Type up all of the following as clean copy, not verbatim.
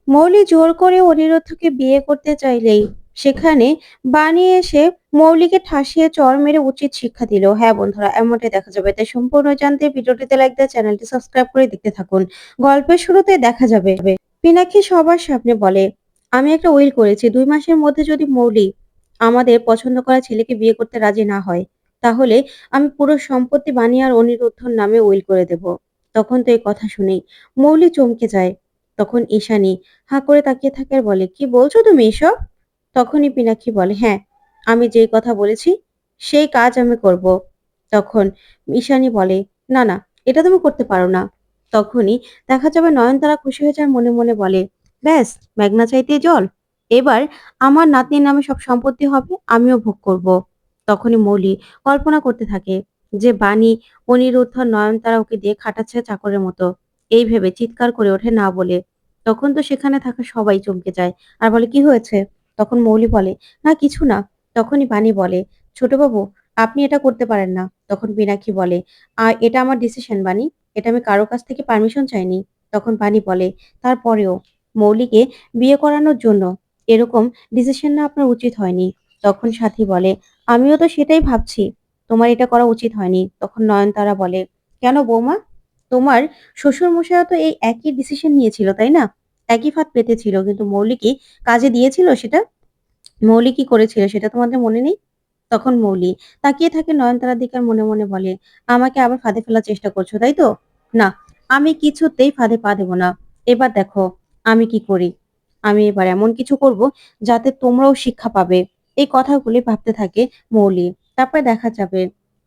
মৌলি জোর করে অনিরুদ্ধকে বিয়ে করতে চাইলেই সেখানে বাণী এসে মৌলিকে ঠাসিয়ে চড় মেরে উচিত শিক্ষা দিল। হ্যাঁ বন্ধুরা, এমনটাই দেখা যাবে। তাই সম্পূর্ণ জানতে ভিডিওটিতে লাইক দিয়ে চ্যানেলটি সাবস্ক্রাইব করে দেখতে থাকুন। গল্পের শুরুতে দেখা যাবে পিনাকি সবার সামনে বলে, আমি একটা উইল করেছি, 2 মাসের মধ্যে যদি মৌলি আমাদের পছন্দ করা ছেলেকে বিয়ে করতে রাজি না হয়, তাহলে আমি পুরো সম্পত্তি বাণী আর অনিরুদ্ধর নামে উইল করে দেব। তখন তো এই কথা শুনেই মৌলি চমকে যায়। তখন ঈশানী হাঁ করে তাকিয়ে থাকে আর বলে, কি বলছো তুমি এসব? তখনই পিনাক্ষী বলে, হ্যাঁ, আমি যেই কথা বলেছি সেই কাজ আমি করব। তখন ঈশানী বলে, না না, এটা তুমি করতে পারো না। তখনই দেখা যাবে নয়নতারা খুশি হয়ে যায়, মনে মনে বলে, ব্যাস, মেঘনা চাইতে জল, এবার আমার নাতনির নামে সব সম্পত্তি হবে, আমিও ভোগ করব। তখনই মৌলি কল্পনা করতে থাকে যে বাণী, অনিরুদ্ধ, নয়নতারা ওকে দিয়ে খাটাচ্ছে চাকরের মতো। এই ভেবে চিৎকার করে ওঠে, না বলে। তখন তো সেখানে থাকা সবাই চমকে যায় আর বলে, কি হয়েছে? তখন মৌলি বলে, না কিছু না। তখনই বাণী বলে, ছোট বাবু, আপনি এটা করতে পারেন না। তখন পিনাক্ষী বলে, এটা আমার ডিসিশন বাণী, এটা আমি কারো কাছ থেকে পারমিশন চাইনি। তখন বাণী বলে, তারপরেও মৌলিকে বিয়ে করানোর জন্য এরকম ডিসিশন না আপনার উচিত হয়নি। তখন সাথী বলে, আমিও তো সেটাই ভাবছি, তোমার এটা করা উচিত হয়নি। তখন নয়নতারা বলে, কেন বৌমা, তোমার শ্বশুর মশাইও তো এই একই ডিসিশন নিয়েছিল, তাই না? একই ফাঁদ পেতেছিল, কিন্তু মৌলি কি কাজে দিয়েছিল সেটা? মৌলি কি করেছিল সেটা তোমাদের মনে নেই? তখন মৌলি তাকিয়ে থাকে নয়নতারার দিকে আর মনে মনে বলে, আমাকে আবার ফাঁদে ফেলার চেষ্টা করছো, তাই তো? না, আমি কিছুতেই ফাঁদে পা দেব না। এবার দেখো আমি কি করি। আমি এবার এমন কিছু করব যাতে তোমরাও শিক্ষা পাবে। এই কথাগুলি ভাবতে থাকে মৌলি। তারপরে দেখা যাবে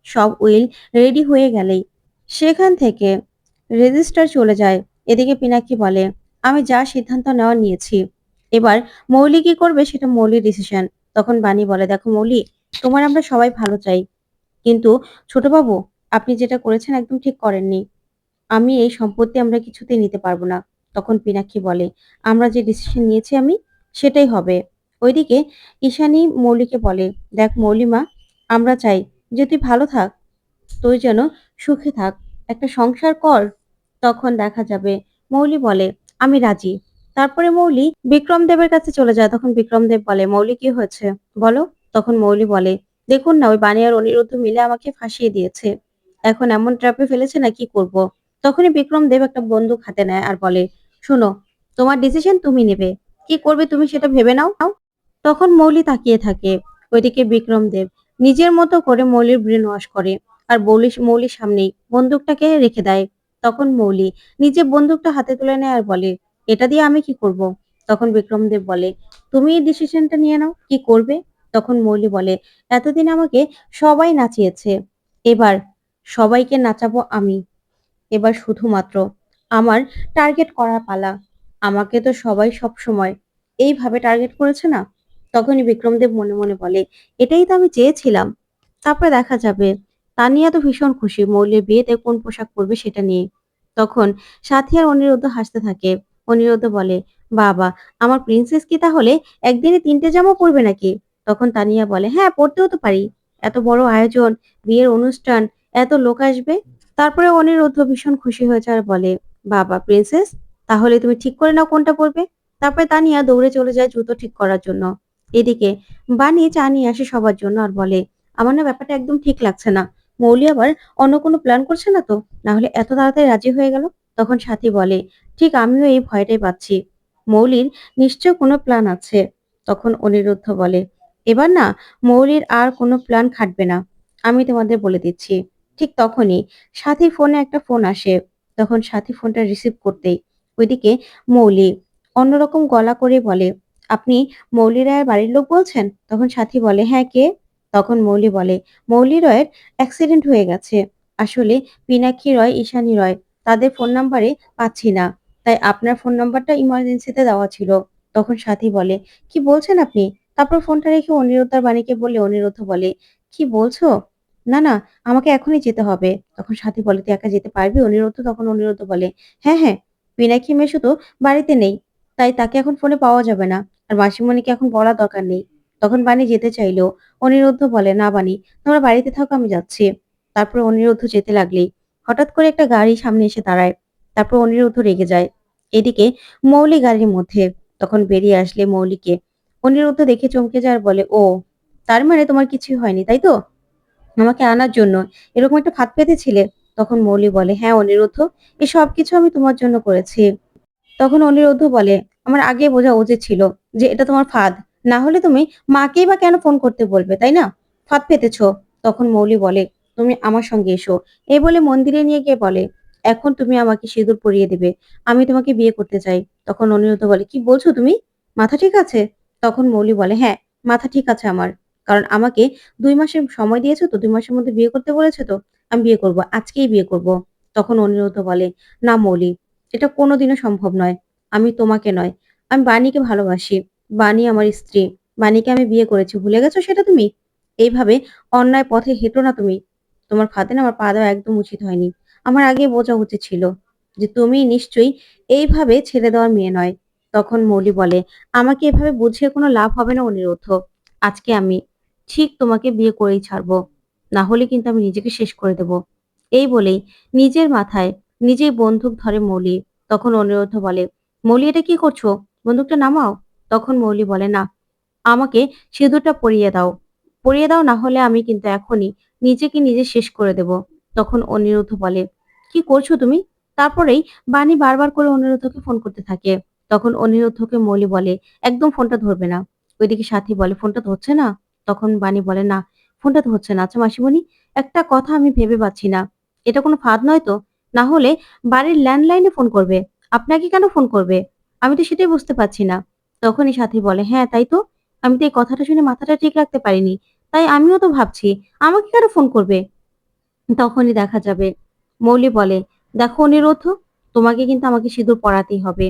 সব উইল রেডি হয়ে গেলেই সেখান থেকে রেজিস্টার চলে যায়। এদিকে পিনাকি বলে, আমি যা সিদ্ধান্ত নেওয়া নিয়েছি, এবার মৌলি কি করবে সেটা মৌলির ডিসিশন। তখন বাণী বলে, দেখো মৌলি, তোমার আমরা সবাই ভালো চাই, কিন্তু ছোট বাবু, আপনি যেটা করেছেন একদম ঠিক করেননি। আমি এই সম্পত্তি আমরা কিছুতেই নিতে পারবো না। তখন পিনাক্ষী বলে, আমরা যে ডিসিশন নিয়েছি আমি, সেটাই হবে। ওইদিকে ঈশানী মৌলিকে বলে, দেখ মৌলিমা, আমরা চাই যে তুই ভালো থাক, তুই যেন সুখে থাক, একটা সংসার কর। তখন দেখা যাবে মৌলি বলে, আমি রাজি। তারপরে মৌলি বিক্রম দেবের কাছে চলে যায়। তখন বিক্রম দেব বলে, মৌলি কি হয়েছে বলো? তখন মৌলি বলে, দেখুন না, ওই বাণী আর অনিরুদ্ধ মিলে আমাকে ফাঁসিয়ে দিয়েছে, এখন এমন ট্র্যাপে ফেলেছে না, কি করব। তখনই বিক্রম দেব একটা বন্দুক হাতে নেয় আর বলে, শোনো, তোমার ডিসিশন তুমি নেবে, কি করবে তুমি সেটা ভেবে নাও। তখন মৌলি তাকিয়ে থাকে। ওইদিকে বিক্রম দেব নিজের মতো করে মৌলির ব্রেন ওয়াশ করে আর মৌলির সামনেই বন্দুকটাকে রেখে দেয়। তখন মৌলি নিজে বন্দুকটা হাতে তুলে নেয় আর বলে, এটা দিয়ে আমি কি করব? তখন বিক্রম দেব বলে, তুমি এই ডিসিশনটা নিয়ে নাও, কি করবে? তখন মৌলি বলে, এতদিন আমাকে সবাই নাচিয়েছে, এবার সবাইকে নাচাবো আমি। এবার শুধুমাত্র আমার টার্গেট করার পালা। আমাকে তো সবাই সব সময় এইভাবে টার্গেট করেছে না। তখনই বিক্রমদেব মনে মনে বলে, এটাই তো আমি চেয়েছিলাম। তারপরে দেখা যাবে তানিয়া তো ভীষণ খুশি মৌলির বিয়েতে কোন পোশাক পরবে সেটা নিয়ে। তখন সাথী আর অনিরুদ্ধ হাসতে থাকে। অনিরুদ্ধ বলে, বাবা, আমার প্রিন্সেস কি তাহলে একদিনে 3টে জামা পরবে নাকি? তখন তানিয়া বলে, হ্যাঁ, পরতেও তো পারি, এত বড় আয়োজন, বিয়ের অনুষ্ঠান, এত লোক আসবে। তারপরে অনিরুদ্ধ ভীষণ খুশি হয়েছে আর বলে, বাবা প্রিন্সেস, তাহলে তুমি ঠিক করে নাও কোনটা পরবে। তারপরে তানিয়া দৌড়ে চলে যায় জুতো ঠিক করার জন্য। এদিকে বানি চা নিয়ে আসে সবার জন্য আর বলে, আমার না ব্যাপারটা একদম ঠিক লাগছে না। মৌলি আবার অন্য কোনো প্ল্যান করছে না তো? না হলে এত তাড়াতাড়ি রাজি হয়ে গেল। তখন সাথী বলে, ঠিক আমিও এই ভয়টাই পাচ্ছি, মৌলির নিশ্চয় কোনো প্ল্যান আছে। তখন অনিরুদ্ধ বলে, এবার না মৌলির আর কোনো প্ল্যান খাটবে না, আমি তোমাদের বলে দিচ্ছি। ঠিক তখনই সাথীর ফোনে একটা ফোন আসে। তখন সাথী ফোনটা রিসিভ করতেই ওইদিকে মৌলি অন্যরকম গলা করে বলে, আপনি মৌলি রায়ের বাড়ির লোক বলছেন? তখন সাথী বলে, হ্যাঁ, কে? তখন মৌলি বলে, মৌলি রয়ের অ্যাক্সিডেন্ট হয়ে গেছে। আসলে পিনাক্ষী রয়, ঈশানী রয়, তাদের ফোন নাম্বারে পাচ্ছি না, তাই আপনার ফোন নাম্বারটা ইমার্জেন্সিতে দেওয়া ছিল। তখন সাথী বলে, কি বলছেন আপনি? তারপর ফোনটা রেখে অনিরুদ্ধ আর বাণীকে বলে অনিরুদ্ধ বলে, কি বলছো? না না, আমাকে এখনই যেতে হবে। তখন সাথী বলে, তুই একা যেতে পারবি অনিরুদ্ধ? তখন অনিরুদ্ধ বলে, হ্যাঁ হ্যাঁ, পিনাক্ষী মেশো তো বাড়িতে নেই, তাই তাকে এখন ফোনে পাওয়া যাবে না, আর মাসিমণিকে এখন বলা দরকার নেই। তখন বাণী যেতে চাইলো, অনিরুদ্ধ বলে, না বাণী, তোমরা বাড়িতে থাকো, আমি যাচ্ছি। তারপর অনিরুদ্ধ যেতে লাগলেই হঠাৎ করে একটা গাড়ি সামনে এসে দাঁড়ায়। তারপর অনিরুদ্ধ রেগে যায় এদিকে মৌলি গাড়ির মধ্যে তখন বেরিয়ে আসলে মৌলিকে অনিরুদ্ধ দেখে চমকে যায় আর বলে, ও তার মানে তোমার কিছুই হয়নি তাই তো? আমাকে আনার জন্য এরকম একটা ফাঁদ পেতেছিলে? তখন মৌলি বলে, হ্যাঁ অনিরুদ্ধ, এই সবকিছু আমি তোমার জন্য করেছি। তখন অনিরুদ্ধ বলে, আমার আগে বোঝা উচিত ছিল যে এটা তোমার ফাঁদ। না হলে তুমি মাকেই বা কেন ফোন করতে বলবে, তাই না? ফাঁদ পেতেছো। তখন মৌলি বলে, তুমি আমার সঙ্গে এসো। এই বলে মন্দিরে নিয়ে গিয়ে বলে, এখন তুমি আমাকে সিঁদুর পরিয়ে দিবে। আমি তোমাকে বিয়ে করতে চাই। তখন অনিরুদ্ধ বলে, কি বলছো তুমি? মাথা ঠিক আছে? তখন মৌলি বলে, হ্যাঁ, মাথা ঠিক আছে আমার। কারণ আমাকে ২ মাসের সময় দিয়েছো তো, ২ মাসের মধ্যে বিয়ে করতে বলেছো তো, আমি বিয়ে করব। আজকেই বিয়ে করব। তখন অনিরুদ্ধ বলে, না মৌলি, এটা কোনোদিনও সম্ভব নয়। আমি তোমাকে নয়, আমি বাণীকে ভালোবাসি। বাণী আমার স্ত্রী। বাণীকে আমি বিয়ে করেছি। ভুলে গেছো সেটা তুমি? এইভাবে অন্যায় পথে হেঁটো না তুমি। তোমার ফাঁদে না আমার পা দেওয়া একদম উচিত হয়নি। আমার আগেই বোঝা উচিত ছিল যে তুমি নিশ্চয়ই এইভাবে ছেড়ে দেওয়ার মেয়ে নয়। তখন মৌলি বলে, আমাকে এভাবে বুঝিয়ে কোনো লাভ হবে না অনিরুদ্ধ। আজকে আমি ঠিক তোমাকে বিয়ে করেই ছাড়বো। না হলে কিন্তু আমি নিজেকে শেষ করে দেব। এই বলেই নিজের মাথায় নিজেই বন্দুক ধরে মৌলি। তখন অনিরুদ্ধ বলে, মৌলি এটা কি করছো? বন্দুকটা নামাও। তখন মৌলি বলে, না, আমাকে সিঁদুরটা পরিয়ে দাও। পরিয়ে দাও, না হলে আমি কিন্তু এখনই নিজেকে নিজে শেষ করে দেব। তখন অনিরুদ্ধ বলে, কি করছো তুমি? তারপরেই বাণী বারবার করে অনিরুদ্ধকে ফোন করতে থাকে। তখন অনিরুদ্ধকে মৌলি বলে, একদম ফোনটা ধরবে না। ওইদিকে সাথী বলে, ফোনটা ধরছে না? তখন বাণী বলে, না, ফোনটা ধরছে না। আচ্ছা মাসিমণি, একটা কথা আমি ভেবে পাচ্ছি না। এটা কোনো ফাঁদ নয় তো? না হলে বাড়ির ল্যান্ডলাইনে ফোন করবে। আপনাকে কেন ফোন করবে? আমি তো সেটাই বুঝতে পারছি না। তখনই সাথী বলে, হ্যাঁ তাই তো। আমি তো এই কথাটা শুনে মাথাটা ঠিক রাখতে পারিনি। তাই আমিও তো ভাবছি, আমাকে কেন ফোন করবে? তখনই দেখা যাবে মৌলি বলে, দেখো অনিরুদ্ধ, তোমাকে কিন্তু আমাকে সিঁদুর পরাতেই হবে।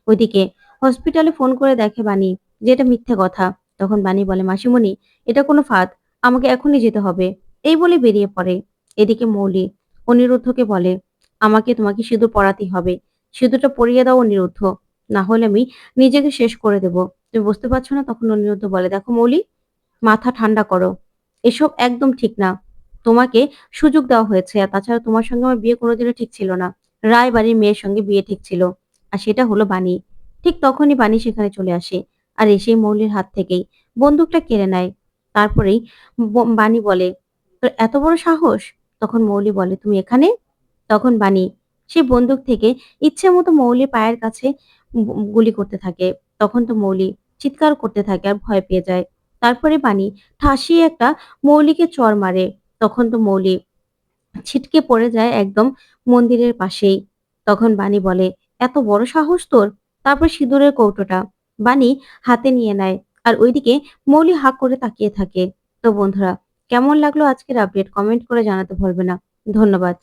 ওইদিকে হসপিটালে ফোন করে দেখে বাণী যে এটা মিথ্যে কথা। তখন বাণী বলে, মাসিমণি, এটা কোনো ফাঁদ। আমাকে এখনই যেতে হবে। এই বলে বেরিয়ে পড়ে। এদিকে মৌলি অনিরুদ্ধকে বলে, আমাকে তোমাকে সিঁদুর পরাতেই হবে। সিঁদুরটা পরিয়ে দাও অনিরুদ্ধ। না হলে আমি নিজেকে শেষ করে দেব। তুমি বুঝতে পারছো না? তখন অনিরুদ্ধ বলে, দেখো মৌলি, মাথা ঠান্ডা করো। এসব একদম ঠিক না। তোমাকে সুযোগ দেওয়া হয়েছে। আর তাছাড়া তোমার সঙ্গে আমার বিয়ে কোনোদিনও ঠিক ছিল না। রায়বাড়ির মেয়ের সঙ্গে বিয়ে ঠিক ছিল। আর সেটা হলো বাণী। ঠিক তখনই বাণী সেখানে চলে আসে। আর এসেই মৌলির হাত থেকেই বন্দুকটা কেড়ে নেয়। তারপরেই বাণী বলে, তোর এত বড় সাহস? তখন মৌলি বলে, তুমি এখানে? তখন বাণী সে বন্দুক থেকে ইচ্ছে মতো মৌলির পায়ের কাছে গুলি করতে থাকে। তখন তো মৌলি চিৎকার করতে থাকে আর ভয় পেয়ে যায়। তারপরে বাণী ঠাসিয়ে একটা মৌলিকে চড় মারে। তখন তো মৌলি ছিটকে পড়ে যায় একদম মন্দিরের পাশেই। তখন বাণী বলে, এত বড় সাহস তোর? তারপর সিঁদুরের কৌটোটা বাণী হাতে নিয়ে নেয়। আর ওইদিকে মৌলি হাঁ করে তাকিয়ে থাকে। তো বন্ধুরা, কেমন লাগলো আজকের আপডেট? কমেন্ট করে জানাতে ভুলবে না। ধন্যবাদ।